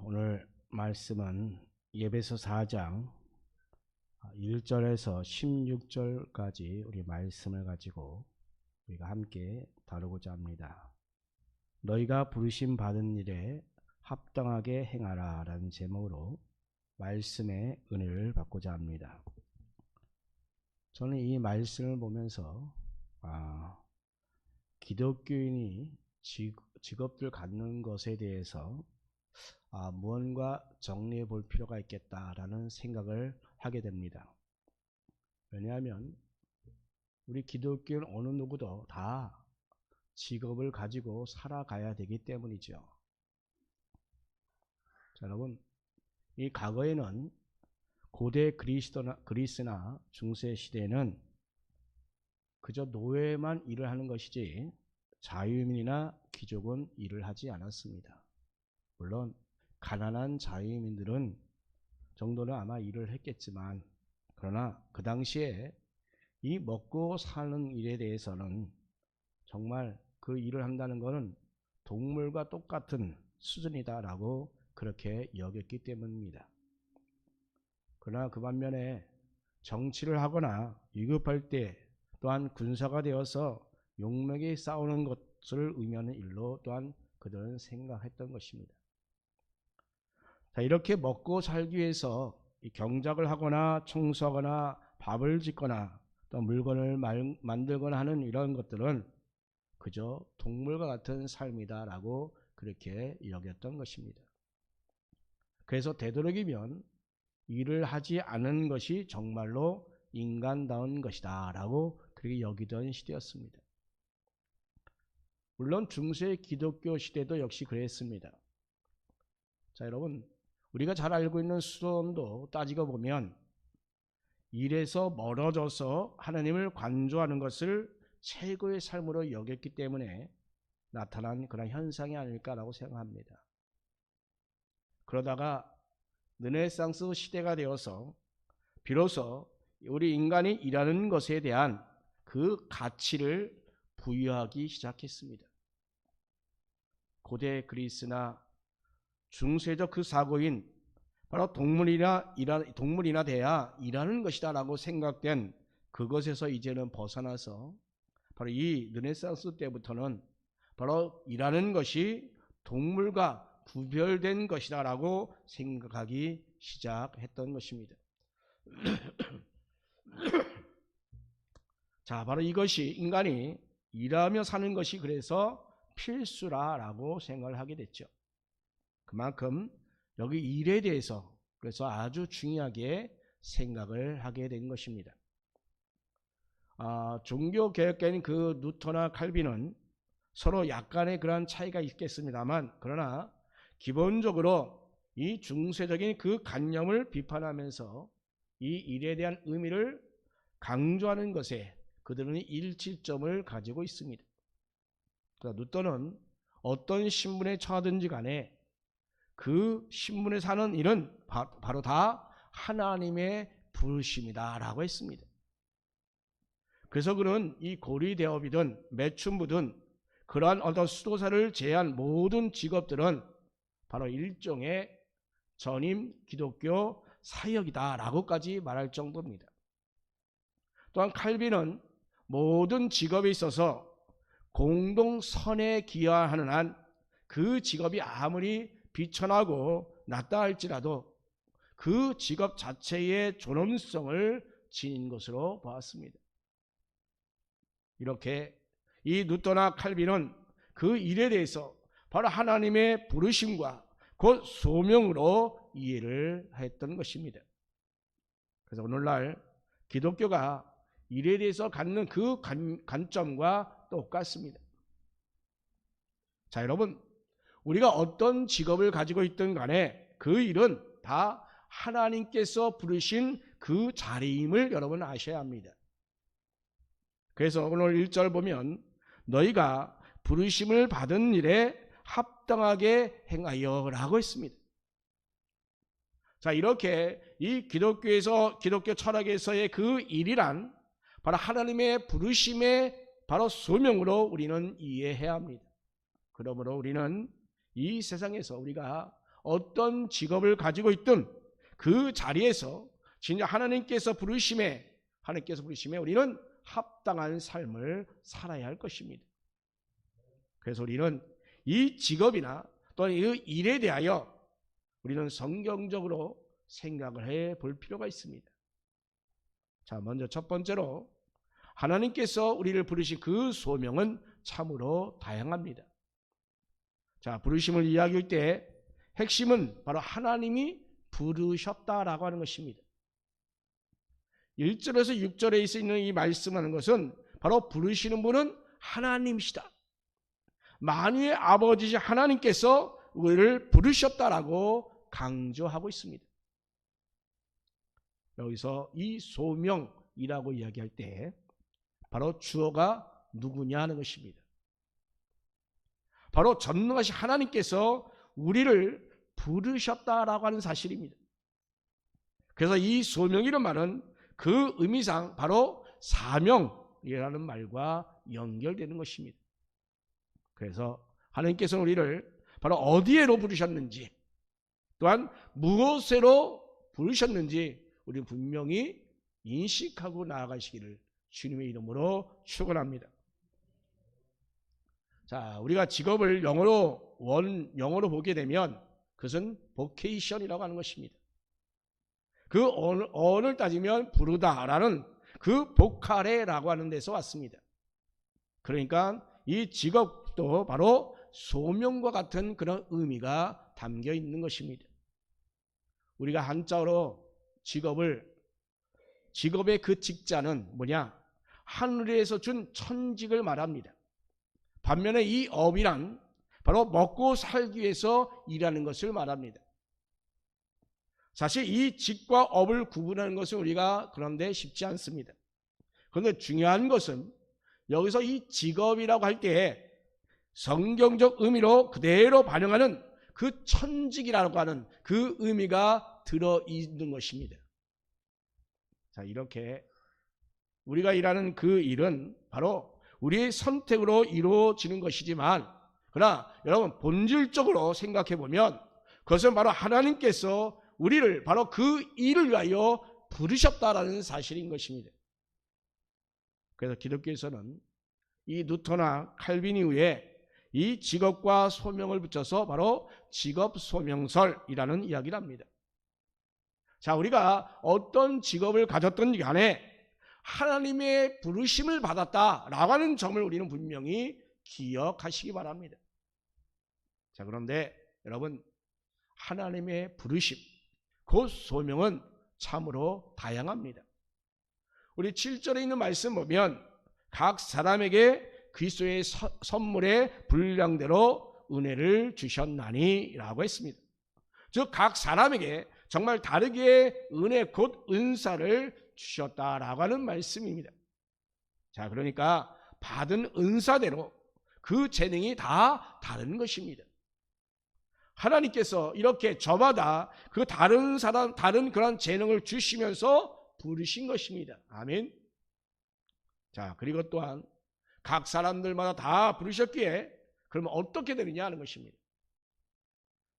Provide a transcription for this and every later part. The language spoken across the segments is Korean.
오늘 말씀은 에베소 4장 1절에서 16절까지 우리 말씀을 가지고 우리가 함께 다루고자 합니다. 너희가 부르심 받은 일에 합당하게 행하라 라는 제목으로 말씀의 은혜를 받고자 합니다. 저는 이 말씀을 보면서 기독교인이 직업들 갖는 것에 대해서 무언가 정리해 볼 필요가 있겠다라는 생각을 하게 됩니다. 왜냐하면 우리 기독교는 어느 누구도 다 직업을 가지고 살아가야 되기 때문이죠. 자, 여러분, 이 과거에는 고대 그리스나 중세 시대에는 그저 노예만 일을 하는 것이지 자유인이나 귀족은 일을 하지 않았습니다. 물론 가난한 자유민들은 정도는 아마 일을 했겠지만, 그러나 그 당시에 이 먹고 사는 일에 대해서는 정말 그 일을 한다는 것은 동물과 똑같은 수준이다라고 그렇게 여겼기 때문입니다. 그러나 그 반면에 정치를 하거나 위급할 때 또한 군사가 되어서 용맹히 싸우는 것을 의미하는 일로 또한 그들은 생각했던 것입니다. 자, 이렇게 먹고 살기 위해서 경작을 하거나 청소하거나 밥을 짓거나 또 물건을 만들거나 하는 이런 것들은 그저 동물과 같은 삶이다라고 그렇게 여겼던 것입니다. 그래서 되도록이면 일을 하지 않은 것이 정말로 인간다운 것이다 라고 그렇게 여기던 시대였습니다. 물론 중세 기독교 시대도 역시 그랬습니다. 자, 여러분, 우리가 잘 알고 있는 수도원도 따지고 보면 일에서 멀어져서 하나님을 관조하는 것을 최고의 삶으로 여겼기 때문에 나타난 그런 현상이 아닐까라고 생각합니다. 그러다가 르네상스 시대가 되어서 비로소 우리 인간이 일하는 것에 대한 그 가치를 부여하기 시작했습니다. 고대 그리스나 중세적 그 사고인 바로 동물이나 돼야 일하는 것이다 라고 생각된 그것에서 이제는 벗어나서 바로 이 르네상스 때부터는 바로 일하는 것이 동물과 구별된 것이다 라고 생각하기 시작했던 것입니다. 자, 바로 이것이 인간이 일하며 사는 것이 그래서 필수라라고 생각을 하게 됐죠. 그만큼 여기 일에 대해서 그래서 아주 중요하게 생각을 하게 된 것입니다. 종교개혁가인 그 누터나 칼빈은 서로 약간의 그러한 차이가 있겠습니다만, 그러나 기본적으로 이 중세적인 그 관념을 비판하면서 이 일에 대한 의미를 강조하는 것에 그들은 일치점을 가지고 있습니다. 누터는 어떤 신분에 처하든지 간에 그 신분에 사는 일은 바로 다 하나님의 부르심이다 라고 했습니다. 그래서 그는 이 고리대업이든 매춘부든 그러한 어떤 수도사를 제한 모든 직업들은 바로 일종의 전임 기독교 사역이다 라고까지 말할 정도입니다. 또한 칼빈은 모든 직업에 있어서 공동 선에 기여하는 한 그 직업이 아무리 비천하고 낮다 할지라도 그 직업 자체의 존엄성을 지닌 것으로 보았습니다. 이렇게 이 누터나 칼빈은 그 일에 대해서 바로 하나님의 부르심과 곧 소명으로 이해를 했던 것입니다. 그래서 오늘날 기독교가 일에 대해서 갖는 그 관점과 똑같습니다. 자, 여러분, 우리가 어떤 직업을 가지고 있든 간에 그 일은 다 하나님께서 부르신 그 자리임을 여러분 아셔야 합니다. 그래서 오늘 1절 보면 너희가 부르심을 받은 일에 합당하게 행하여 라고 했습니다. 자, 이렇게 이 기독교 철학에서의 그 일이란 바로 하나님의 부르심의 바로 소명으로 우리는 이해해야 합니다. 그러므로 우리는 이 세상에서 우리가 어떤 직업을 가지고 있든 그 자리에서 진짜 하나님께서 부르심에 우리는 합당한 삶을 살아야 할 것입니다. 그래서 우리는 이 직업이나 또는 이 일에 대하여 우리는 성경적으로 생각을 해 볼 필요가 있습니다. 자, 먼저 첫 번째로 하나님께서 우리를 부르신 그 소명은 참으로 다양합니다. 자, 부르심을 이야기할 때 핵심은 바로 하나님이 부르셨다라고 하는 것입니다. 1절에서 6절에 있는 이 말씀하는 것은 바로 부르시는 분은 하나님이시다. 만유의 아버지신 하나님께서 우리를 부르셨다라고 강조하고 있습니다. 여기서 이 소명이라고 이야기할 때 바로 주어가 누구냐 하는 것입니다. 바로 전능하신 하나님께서 우리를 부르셨다라고 하는 사실입니다. 그래서 이 소명이라는 말은 그 의미상 바로 사명이라는 말과 연결되는 것입니다. 그래서 하나님께서는 우리를 바로 어디에로 부르셨는지 또한 무엇으로 부르셨는지 우리는 분명히 인식하고 나아가시기를 주님의 이름으로 축원합니다. 자, 우리가 직업을 영어로 보게 되면 그것은 vocation이라고 하는 것입니다. 그 언어를 따지면 부르다라는 그 보카레라고 하는 데서 왔습니다. 그러니까 이 직업도 바로 소명과 같은 그런 의미가 담겨 있는 것입니다. 우리가 한자어로 직업의 그 직자는 뭐냐? 하늘에서 준 천직을 말합니다. 반면에 이 업이란 바로 먹고 살기 위해서 일하는 것을 말합니다. 사실 이 직과 업을 구분하는 것은 우리가 그런데 쉽지 않습니다. 그런데 중요한 것은 여기서 이 직업이라고 할 때 성경적 의미로 그대로 반영하는 그 천직이라고 하는 그 의미가 들어있는 것입니다. 자, 이렇게 우리가 일하는 그 일은 바로 우리의 선택으로 이루어지는 것이지만 그러나 여러분 본질적으로 생각해 보면 그것은 바로 하나님께서 우리를 바로 그 일을 위하여 부르셨다라는 사실인 것입니다. 그래서 기독교에서는 이 누터나 칼빈 이후에 이 직업과 소명을 붙여서 바로 직업소명설이라는 이야기를 합니다. 자, 우리가 어떤 직업을 가졌던 간에 하나님의 부르심을 받았다라고 하는 점을 우리는 분명히 기억하시기 바랍니다. 자, 그런데 여러분 하나님의 부르심, 그 소명은 참으로 다양합니다. 우리 7절에 있는 말씀 보면 각 사람에게 그리스도의 선물의 분량대로 은혜를 주셨나니 라고 했습니다. 즉 각 사람에게 정말 다르게 은혜 곧 은사를 주셨다라고 하는 말씀입니다. 자, 그러니까 받은 은사대로 그 재능이 다 다른 것입니다. 하나님께서 이렇게 저마다 그 다른 그런 재능을 주시면서 부르신 것입니다. 아멘. 자, 그리고 또한 각 사람들마다 다 부르셨기에 그러면 어떻게 되느냐 하는 것입니다.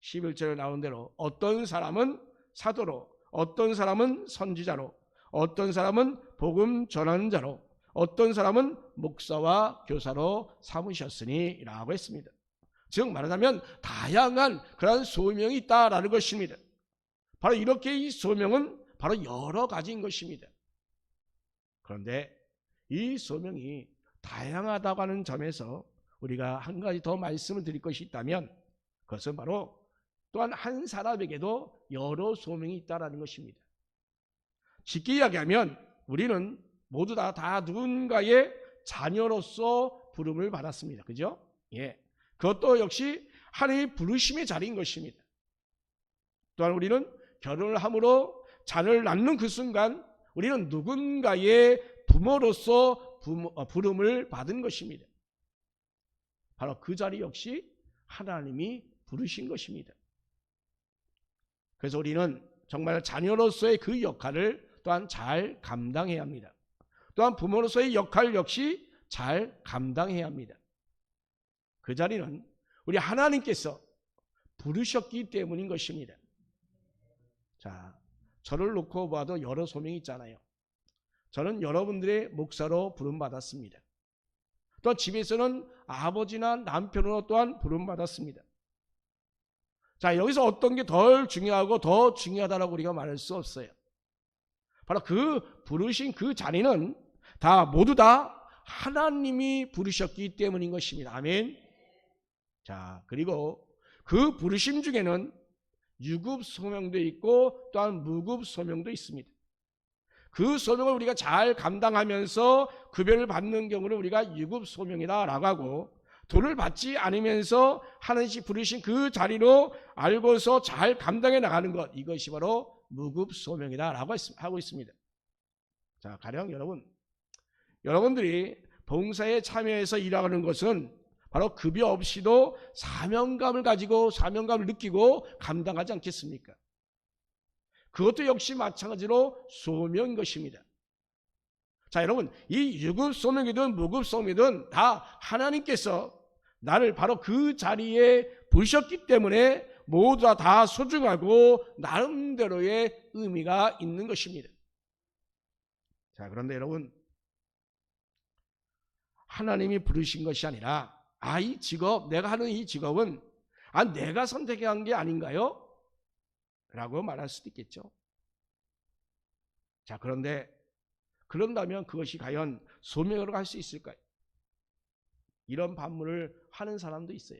11절에 나온 대로 어떤 사람은 사도로, 어떤 사람은 선지자로, 어떤 사람은 복음 전하는 자로, 어떤 사람은 목사와 교사로 삼으셨으니 라고 했습니다. 즉 말하자면 다양한 그런 소명이 있다라는 것입니다. 바로 이렇게 이 소명은 바로 여러 가지인 것입니다. 그런데 이 소명이 다양하다고 하는 점에서 우리가 한 가지 더 말씀을 드릴 것이 있다면 그것은 바로 또한 한 사람에게도 여러 소명이 있다는 것입니다. 쉽게 이야기하면 우리는 모두 다 누군가의 자녀로서 부름을 받았습니다. 그죠? 예. 그것도 역시 하나님의 부르심의 자리인 것입니다. 또한 우리는 결혼을 함으로 자녀를 낳는 그 순간 우리는 누군가의 부모로서 부름을 받은 것입니다. 바로 그 자리 역시 하나님이 부르신 것입니다. 그래서 우리는 정말 자녀로서의 그 역할을 또한 잘 감당해야 합니다. 또한 부모로서의 역할 역시 잘 감당해야 합니다. 그 자리는 우리 하나님께서 부르셨기 때문인 것입니다. 자, 저를 놓고 봐도 여러 소명이 있잖아요. 저는 여러분들의 목사로 부름받았습니다. 또 집에서는 아버지나 남편으로 또한 부름받았습니다. 자, 여기서 어떤 게 덜 중요하고 더 중요하다라고 우리가 말할 수 없어요. 바로 그 부르신 그 자리는 모두 다 하나님이 부르셨기 때문인 것입니다. 아멘. 자, 그리고 그 부르심 중에는 유급 소명도 있고 또한 무급 소명도 있습니다. 그 소명을 우리가 잘 감당하면서 급여를 받는 경우를 우리가 유급 소명이다라고 하고, 돈을 받지 않으면서 하나님이 부르신 그 자리로 알고서 잘 감당해 나가는 것, 이것이 바로 무급 소명이다라고 하고 있습니다. 자, 가령 여러분들이 봉사에 참여해서 일하는 것은 바로 급여 없이도 사명감을 가지고 사명감을 느끼고 감당하지 않겠습니까? 그것도 역시 마찬가지로 소명인 것입니다. 자, 여러분, 이 유급 소명이든 무급 소명이든 다 하나님께서 나를 바로 그 자리에 부르셨기 때문에 모두 다 소중하고 나름대로의 의미가 있는 것입니다. 자, 그런데 여러분, 하나님이 부르신 것이 아니라 이 직업, 내가 하는 이 직업은 내가 선택한 게 아닌가요? 라고 말할 수도 있겠죠. 자, 그런다면 그것이 과연 소명으로 갈 수 있을까요? 이런 반문을 하는 사람도 있어요.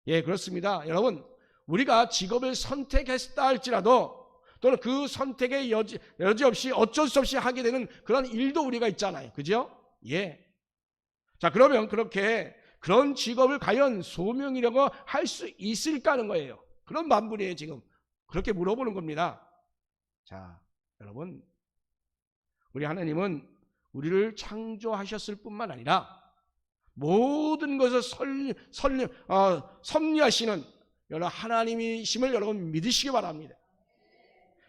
예, 그렇습니다. 여러분, 우리가 직업을 선택했다 할지라도 또는 그 선택의 여지 없이 어쩔 수 없이 하게 되는 그런 일도 우리가 있잖아요. 그죠? 예. 자, 그러면 그런 직업을 과연 소명이라고 할 수 있을까 하는 거예요. 그런 반문이에요. 지금 그렇게 물어보는 겁니다. 자, 여러분, 우리 하나님은 우리를 창조하셨을 뿐만 아니라 모든 것을 섭리하시는 여러분 하나님이심을 여러분 믿으시기 바랍니다.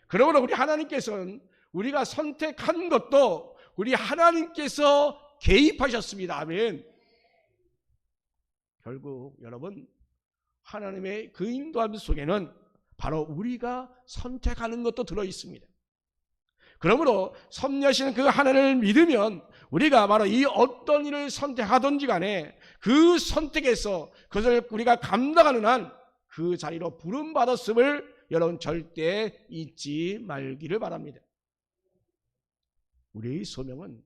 그러므로 우리 하나님께서는 우리가 선택한 것도 우리 하나님께서 개입하셨습니다. 아멘. 결국 여러분, 하나님의 그 인도함 속에는 바로 우리가 선택하는 것도 들어있습니다. 그러므로 섭리하시는 그 하나님을 믿으면 우리가 바로 이 어떤 일을 선택하든지 간에 그 선택에서 그것을 우리가 감당하는 한 그 자리로 부름받았음을 여러분 절대 잊지 말기를 바랍니다. 우리의 소명은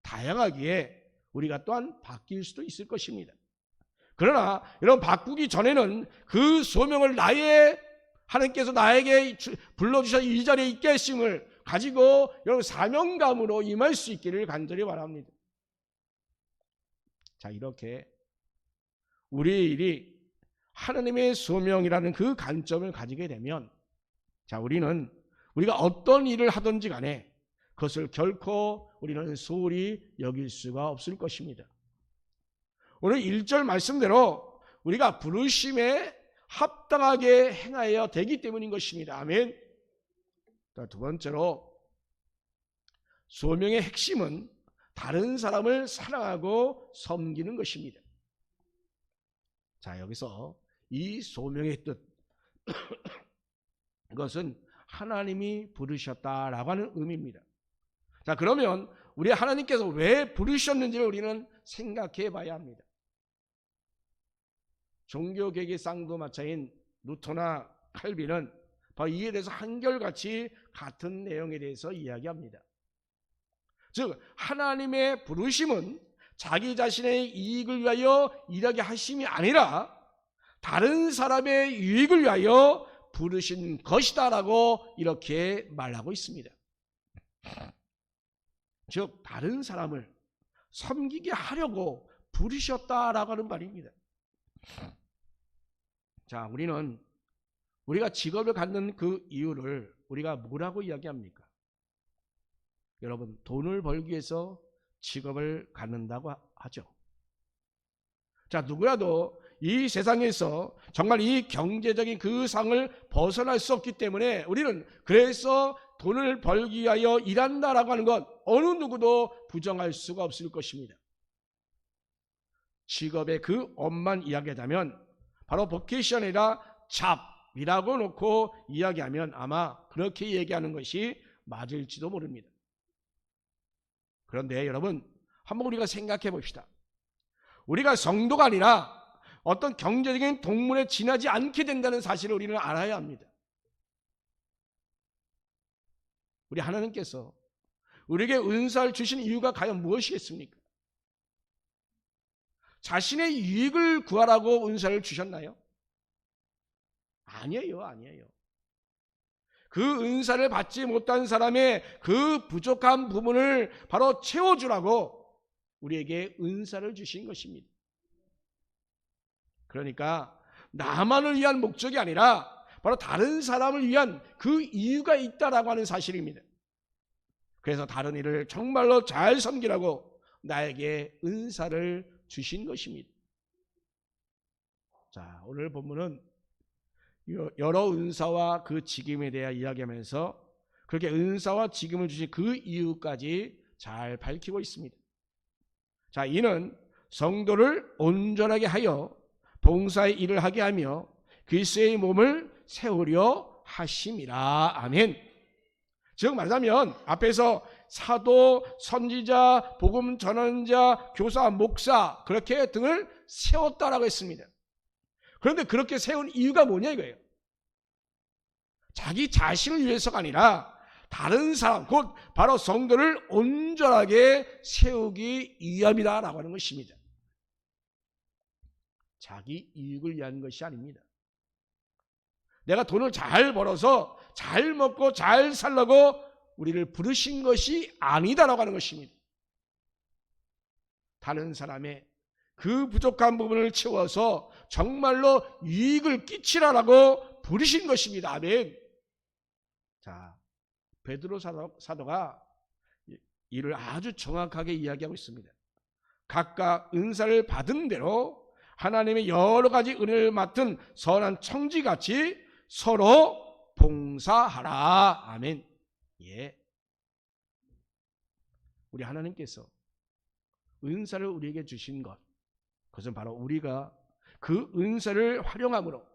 다양하기에 우리가 또한 바뀔 수도 있을 것입니다. 그러나 여러분, 바꾸기 전에는 그 소명을 하나님께서 나에게 불러주셔서 이 자리에 있게 하심을 가지고 여러분 사명감으로 임할 수 있기를 간절히 바랍니다. 자, 이렇게 우리의 일이 하나님의 소명이라는 그 관점을 가지게 되면, 자, 우리가 어떤 일을 하든지 간에 그것을 결코 우리는 소홀히 여길 수가 없을 것입니다. 오늘 1절 말씀대로 우리가 부르심에 합당하게 행하여야 되기 때문인 것입니다. 아멘. 두 번째로, 소명의 핵심은 다른 사람을 사랑하고 섬기는 것입니다. 자, 여기서 이 소명의 뜻, 그것은 하나님이 부르셨다라고 하는 의미입니다. 자, 그러면 우리 하나님께서 왜 부르셨는지를 우리는 생각해 봐야 합니다. 종교개혁의 쌍두마차인 루터나 칼빈은 바로 이에 대해서 한결같이 같은 내용에 대해서 이야기합니다. 즉, 하나님의 부르심은 자기 자신의 이익을 위하여 일하게 하심이 아니라 다른 사람의 유익을 위하여 부르신 것이다라고 이렇게 말하고 있습니다. 즉, 다른 사람을 섬기게 하려고 부르셨다라고 하는 말입니다. 자, 우리가 직업을 갖는 그 이유를 우리가 뭐라고 이야기합니까? 여러분, 돈을 벌기 위해서 직업을 갖는다고 하죠. 자, 누구라도 이 세상에서 정말 이 경제적인 그 상을 벗어날 수 없기 때문에 우리는 그래서 돈을 벌기 위하여 일한다라고 하는 것 어느 누구도 부정할 수가 없을 것입니다. 직업의 그 엄만 이야기하자면 바로 vocation 아니라 잡이라고 놓고 이야기하면 아마 그렇게 얘기하는 것이 맞을지도 모릅니다. 그런데 여러분, 한번 우리가 생각해 봅시다. 우리가 성도가 아니라 어떤 경제적인 동물에 지나지 않게 된다는 사실을 우리는 알아야 합니다. 우리 하나님께서 우리에게 은사를 주신 이유가 과연 무엇이겠습니까? 자신의 이익을 구하라고 은사를 주셨나요? 아니에요, 아니에요. 그 은사를 받지 못한 사람의 그 부족한 부분을 바로 채워주라고 우리에게 은사를 주신 것입니다. 그러니까 나만을 위한 목적이 아니라 바로 다른 사람을 위한 그 이유가 있다라고 하는 사실입니다. 그래서 다른 일을 정말로 잘 섬기라고 나에게 은사를 주신 것입니다. 자, 오늘 본문은 여러 은사와 그 직임에 대해 이야기하면서 그렇게 은사와 직임을 주신 그 이유까지 잘 밝히고 있습니다. 자, 이는 성도를 온전하게 하여 봉사의 일을 하게 하며 그리스도의 몸을 세우려 하심이라. 아멘. 즉 말하자면 앞에서 사도, 선지자, 복음 전환자, 교사, 목사 그렇게 등을 세웠다라고 했습니다. 그런데 그렇게 세운 이유가 뭐냐 이거예요. 자기 자신을 위해서가 아니라 다른 사람, 곧 바로 성도를 온전하게 세우기 위함이다라고 하는 것입니다. 자기 이익을 위한 것이 아닙니다. 내가 돈을 잘 벌어서 잘 먹고 잘 살라고 우리를 부르신 것이 아니다라고 하는 것입니다. 다른 사람의 그 부족한 부분을 채워서 정말로 유익을 끼치라라고 부르신 것입니다. 아멘. 자, 베드로 사도가 이를 아주 정확하게 이야기하고 있습니다. 각각 은사를 받은 대로 하나님의 여러 가지 은혜를 맡은 선한 청지같이 서로 봉사하라. 아멘. 예. 우리 하나님께서 은사를 우리에게 주신 것, 그것은 바로 우리가 그 은사를 활용함으로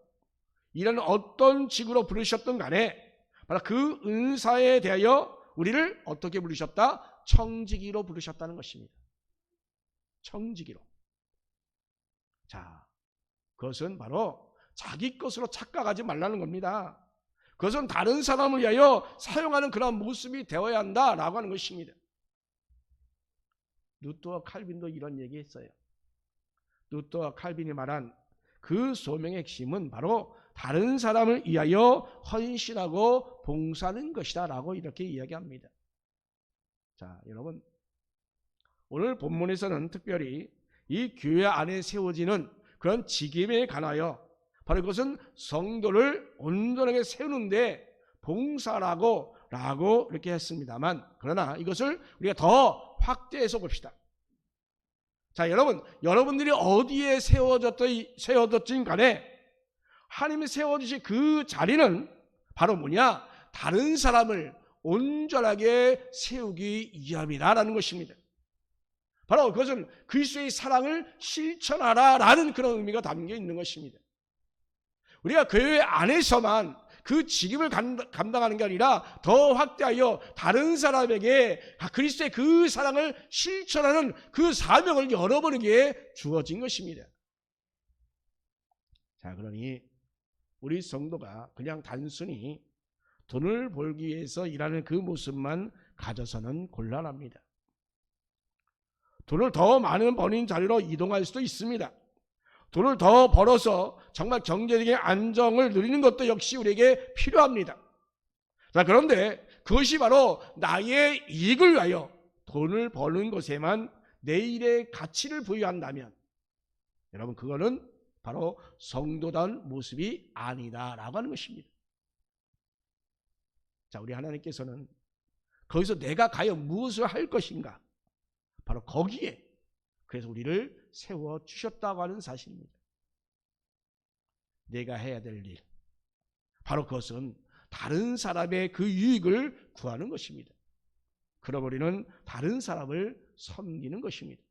이런 어떤 직으로 부르셨던 간에 바로 그 은사에 대하여 우리를 어떻게 부르셨다? 청지기로 부르셨다는 것입니다. 청지기로. 자, 그것은 바로 자기 것으로 착각하지 말라는 겁니다. 그것은 다른 사람을 위하여 사용하는 그런 모습이 되어야 한다라고 하는 것입니다. 루터와 칼빈도 이런 얘기했어요. 루터와 칼빈이 말한 그 소명의 핵심은 바로 다른 사람을 위하여 헌신하고 봉사하는 것이다 라고 이렇게 이야기합니다. 자, 여러분, 오늘 본문에서는 특별히 이 교회 안에 세워지는 그런 직임에 관하여 바로 그것은 성도를 온전하게 세우는데 봉사라고 이렇게 했습니다만, 그러나 이것을 우리가 더 확대해서 봅시다. 자, 여러분들이 어디에 세워졌든 간에 하나님이 세워주신 그 자리는 바로 뭐냐? 다른 사람을 온전하게 세우기 위함이라는 것입니다. 바로 그것은 그리스도의 사랑을 실천하라라는 그런 의미가 담겨 있는 것입니다. 우리가 교회 안에서만 그 직임을 감당하는 게 아니라 더 확대하여 다른 사람에게 그리스도의 그 사랑을 실천하는 그 사명을 여러분에게 주어진 것입니다. 자, 그러니 우리 성도가 그냥 단순히 돈을 벌기 위해서 일하는 그 모습만 가져서는 곤란합니다. 돈을 더 많은 버는 자리로 이동할 수도 있습니다. 돈을 더 벌어서 정말 경제적인 안정을 누리는 것도 역시 우리에게 필요합니다. 자, 그런데 그것이 바로 나의 이익을 위하여 돈을 버는 것에만 내 일의 가치를 부여한다면 여러분, 그거는 바로 성도다운 모습이 아니다라고 하는 것입니다. 자, 우리 하나님께서는 거기서 내가 과연 무엇을 할 것인가, 바로 거기에 그래서 우리를 세워주셨다고 하는 사실입니다. 내가 해야 될 일, 바로 그것은 다른 사람의 그 유익을 구하는 것입니다. 그럼 우리는 다른 사람을 섬기는 것입니다.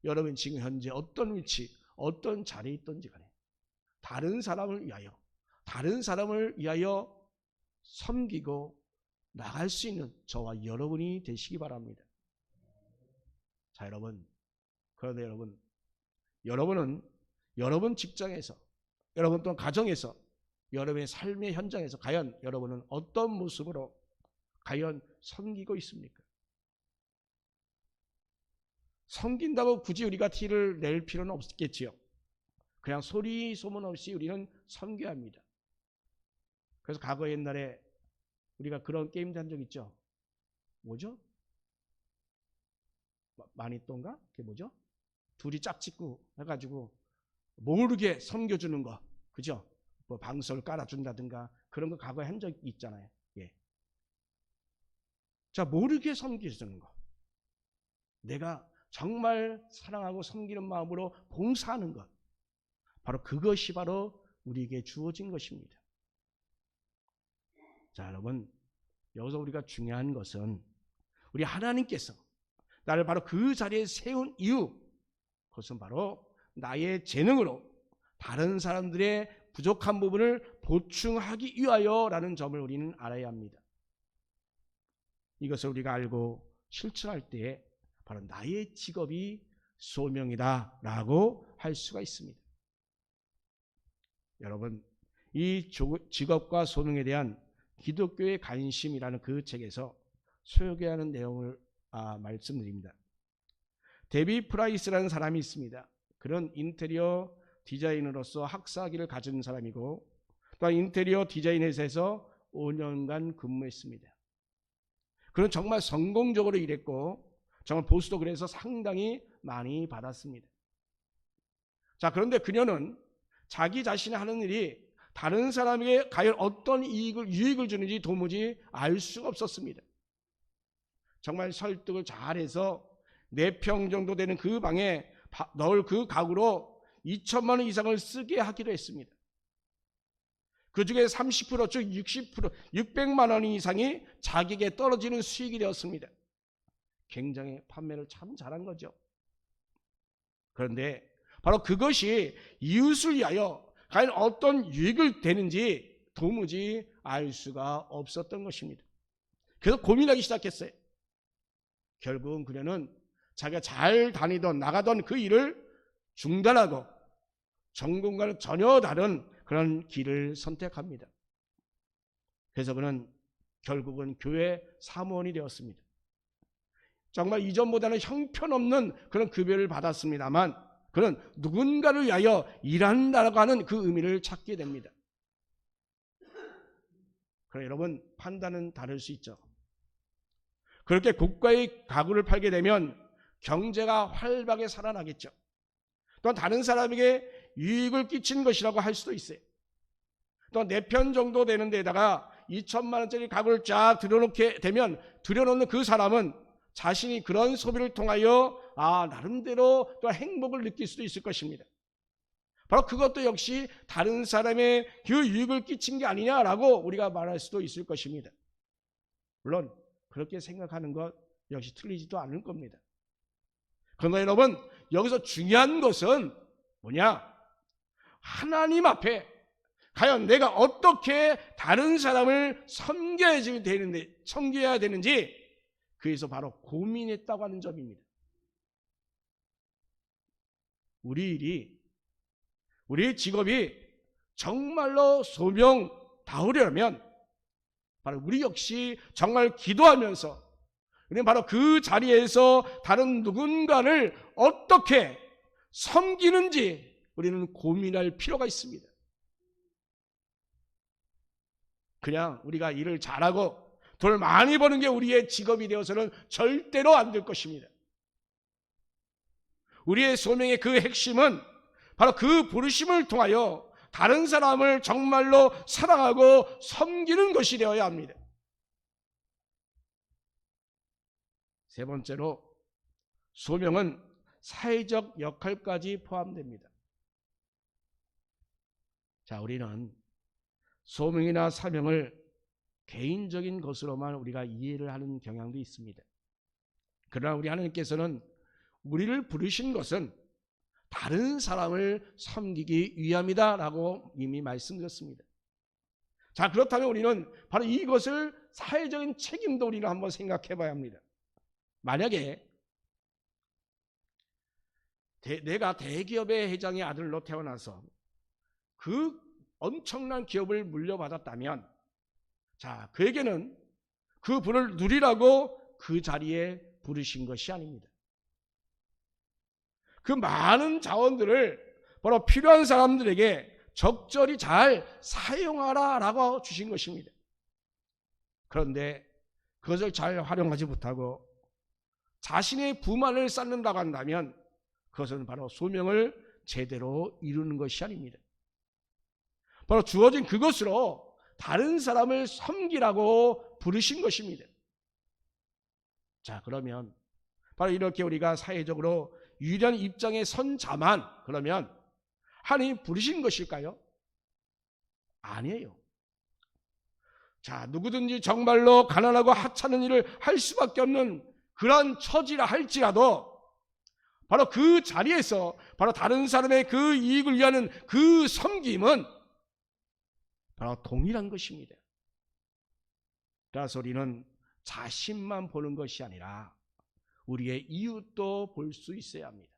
여러분 지금 현재 어떤 위치, 어떤 자리에 있든지 간에 다른 사람을 위하여 섬기고 나갈 수 있는 저와 여러분이 되시기 바랍니다. 자, 그런데 여러분은 여러분 직장에서, 여러분 또한 가정에서, 여러분의 삶의 현장에서 과연 여러분은 어떤 모습으로 과연 섬기고 있습니까? 섬긴다고 굳이 우리가 티를 낼 필요는 없겠지요. 그냥 소리 소문 없이 우리는 섬겨야 합니다. 그래서 과거 옛날에 우리가 그런 게임도 한 적 있죠. 뭐죠? 마니또인가? 그게 뭐죠? 둘이 짝짓고 해가지고 모르게 섬겨주는 거, 그죠? 뭐 방석을 깔아준다든가 그런 거 과거에 한 적 있잖아요. 예. 자, 모르게 섬겨주는 거. 내가 정말 사랑하고 섬기는 마음으로 봉사하는 것. 바로 그것이 바로 우리에게 주어진 것입니다. 자, 여러분, 여기서 우리가 중요한 것은 우리 하나님께서 나를 바로 그 자리에 세운 이유, 그것은 바로 나의 재능으로 다른 사람들의 부족한 부분을 보충하기 위하여라는 점을 우리는 알아야 합니다. 이것을 우리가 알고 실천할 때에 바로 나의 직업이 소명이다라고 할 수가 있습니다. 여러분, 이 직업과 소명에 대한 기독교의 관심이라는 그 책에서 소개하는 내용을 말씀드립니다. 데비 프라이스라는 사람이 있습니다. 그런 인테리어 디자이너로서 학사학위를 가진 사람이고 또한 인테리어 디자인 회사에서 5년간 근무했습니다. 그는 정말 성공적으로 일했고 정말 보수도 그래서 상당히 많이 받았습니다. 자, 그런데 그녀는 자기 자신이 하는 일이 다른 사람에게 과연 어떤 유익을 주는지 도무지 알 수가 없었습니다. 정말 설득을 잘해서 4평 정도 되는 그 방에 넣을 그 가구로 2천만 원 이상을 쓰게 하기로 했습니다. 그 중에 30%, 즉 60%, 600만 원 이상이 자기에게 떨어지는 수익이 되었습니다. 굉장히 판매를 참 잘한 거죠. 그런데 바로 그것이 이웃을 위하여 과연 어떤 유익을 되는지 도무지 알 수가 없었던 것입니다. 그래서 고민하기 시작했어요. 결국은 그녀는 자기가 잘 다니던 나가던 그 일을 중단하고 전공과는 전혀 다른 그런 길을 선택합니다. 그래서 그는 결국은 교회 사무원이 되었습니다. 정말 이전보다는 형편없는 그런 급여를 받았습니다만 그는 누군가를 위하여 일한다고 하는 그 의미를 찾게 됩니다. 그럼 여러분, 판단은 다를 수 있죠. 그렇게 고가의 가구를 팔게 되면 경제가 활발하게 살아나겠죠. 또한 다른 사람에게 유익을 끼치는 것이라고 할 수도 있어요. 또 4편 정도 되는 데다가 2천만 원짜리 가구를 쫙 들여놓게 되면 들여놓는 그 사람은 자신이 그런 소비를 통하여 나름대로 또 행복을 느낄 수도 있을 것입니다. 바로 그것도 역시 다른 사람의 그 유익을 끼친 게 아니냐라고 우리가 말할 수도 있을 것입니다. 물론 그렇게 생각하는 것 역시 틀리지도 않을 겁니다. 그러나 여러분, 여기서 중요한 것은 뭐냐? 하나님 앞에 과연 내가 어떻게 다른 사람을 섬겨야 되는지 그래서 바로 고민했다고 하는 점입니다. 우리의 직업이 정말로 소명다우려면 바로 우리 역시 정말 기도하면서 바로 그 자리에서 다른 누군가를 어떻게 섬기는지 우리는 고민할 필요가 있습니다. 그냥 우리가 일을 잘하고 돈을 많이 버는 게 우리의 직업이 되어서는 절대로 안 될 것입니다. 우리의 소명의 그 핵심은 바로 그 부르심을 통하여 다른 사람을 정말로 사랑하고 섬기는 것이 되어야 합니다. 세 번째로, 소명은 사회적 역할까지 포함됩니다. 자, 우리는 소명이나 사명을 개인적인 것으로만 우리가 이해를 하는 경향도 있습니다. 그러나 우리 하나님께서는 우리를 부르신 것은 다른 사람을 섬기기 위함이다라고 이미 말씀드렸습니다. 자, 그렇다면 우리는 바로 이것을 사회적인 책임도 우리는 한번 생각해 봐야 합니다. 만약에 내가 대기업의 회장의 아들로 태어나서 그 엄청난 기업을 물려받았다면, 자, 그에게는 그 부를 누리라고 그 자리에 부르신 것이 아닙니다. 그 많은 자원들을 바로 필요한 사람들에게 적절히 잘 사용하라라고 주신 것입니다. 그런데 그것을 잘 활용하지 못하고 자신의 부만을 쌓는다고 한다면 그것은 바로 소명을 제대로 이루는 것이 아닙니다. 바로 주어진 그것으로 다른 사람을 섬기라고 부르신 것입니다. 자, 그러면 바로 이렇게 우리가 사회적으로 유리한 입장에 선 자만 그러면 하나님 부르신 것일까요? 아니에요. 자, 누구든지 정말로 가난하고 하찮은 일을 할 수밖에 없는 그런 처지라 할지라도 바로 그 자리에서 바로 다른 사람의 그 이익을 위하는 그 섬김은 바로 동일한 것입니다. 따라서 우리는 자신만 보는 것이 아니라 우리의 이웃도 볼 수 있어야 합니다.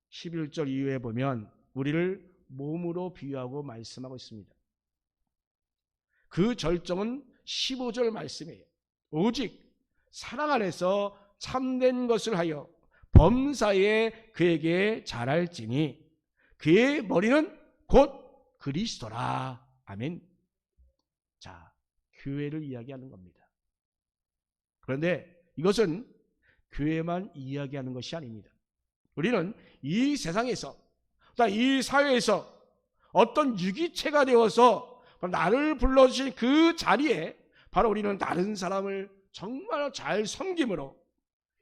11절 이후에 보면 우리를 몸으로 비유하고 말씀하고 있습니다. 그 절정은 15절 말씀이에요. 오직 사랑 안에서 참된 것을 하여 범사에 그에게 잘할지니 그의 머리는 곧 그리스도라. 아멘. 자, 교회를 이야기하는 겁니다. 그런데 이것은 교회만 이야기하는 것이 아닙니다. 우리는 이 세상에서, 이 사회에서 어떤 유기체가 되어서 나를 불러주신 그 자리에 바로 우리는 다른 사람을 정말 잘 섬김으로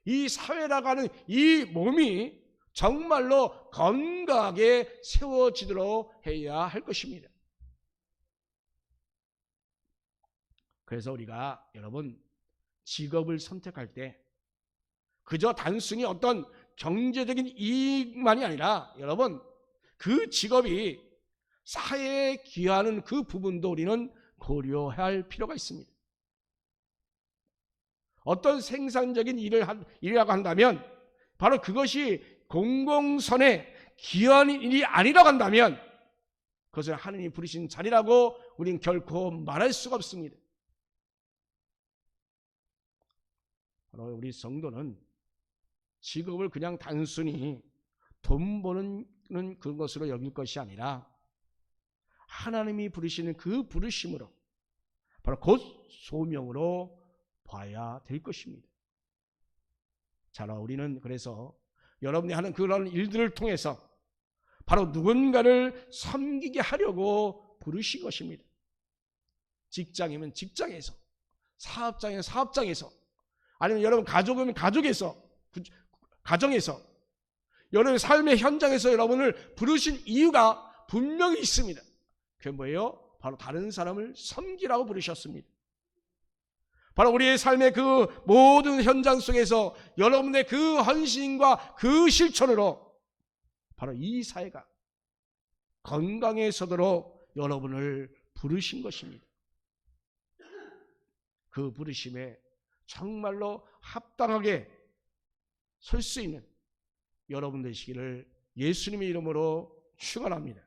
이 사회라고 하는 이 몸이 정말로 건강하게 세워지도록 해야 할 것입니다. 그래서 우리가 여러분 직업을 선택할 때 그저 단순히 어떤 경제적인 이익만이 아니라 여러분 그 직업이 사회에 기여하는 그 부분도 우리는 고려할 필요가 있습니다. 어떤 생산적인 일이라고 한다면 바로 그것이 공공선에 기여하는 일이 아니라고 한다면 그것을 하느님이 부르신 자리라고 우리는 결코 말할 수가 없습니다. 바로 우리 성도는 직업을 그냥 단순히 돈 버는 그것으로 여길 것이 아니라 하나님이 부르시는 그 부르심으로 바로 곧 소명으로 봐야 될 것입니다. 자, 우리는 그래서 여러분이 하는 그런 일들을 통해서 바로 누군가를 섬기게 하려고 부르신 것입니다. 직장이면 직장에서, 사업장이면 사업장에서, 아니면 여러분 가족이면 가족에서, 가정에서, 여러분의 삶의 현장에서 여러분을 부르신 이유가 분명히 있습니다. 그게 뭐예요? 바로 다른 사람을 섬기라고 부르셨습니다. 바로 우리의 삶의 그 모든 현장 속에서 여러분의 그 헌신과 그 실천으로 바로 이 사회가 건강해서도록 여러분을 부르신 것입니다. 그 부르심에 정말로 합당하게 설 수 있는 여러분 되시기를 예수님의 이름으로 축원합니다.